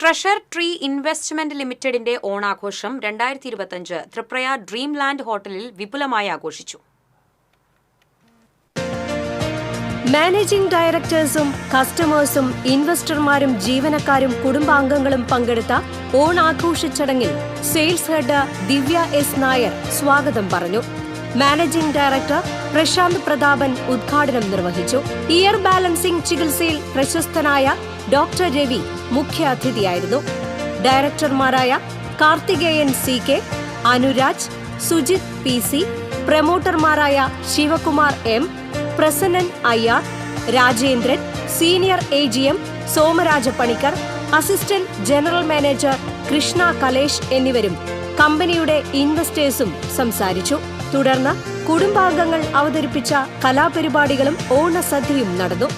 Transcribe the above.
Treasure tree investment ലിമിറ്റഡിന്റെ ഓണാഘോഷം 2025 ത്രിപ്രയ Dreamland ഹോട്ടലിൽ വിപുലമായി ആഘോഷിച്ചു. മാനേജിംഗ് ഡയറക്ടേഴ്സും കസ്റ്റമേഴ്സും ഇൻവെസ്റ്റർമാരും ജീവനക്കാരും കുടുംബാംഗങ്ങളും പങ്കെടുത്ത ഓണാഘോഷ ചടങ്ങിൽ സെയിൽസ് ഹെഡ് ദിവ്യ എസ് നായർ സ്വാഗതം പറഞ്ഞു. മാനേജിംഗ് ഡയറക്ടർ പ്രശാന്ത് പ്രതാപൻ ഉദ്ഘാടനം നിർവഹിച്ചു. ഇയർ ബാലൻസിംഗ് ചികിത്സയിൽ പ്രശസ്തനായ ഡോക്ടർ രവി മുഖ്യാതിഥിയായിരുന്നു. ഡയറക്ടർമാരായ കാർത്തികേയൻ CK, അനുരാജ്, സുജിത് PC, പ്രമോട്ടർമാരായ Sivakumar M, Prasannan IR, Rajendran, senior AGM Somaraja Panicker, assistant general manager Krishna Kalesh എന്നിവരും കമ്പനിയുടെ ഇൻവെസ്റ്റേഴ്സും സംസാരിച്ചു. തുടർന്ന് കുടുംബാംഗങ്ങൾ അവതരിപ്പിച്ച കലാപരിപാടികളും ഓണസദ്യയും നടന്നു.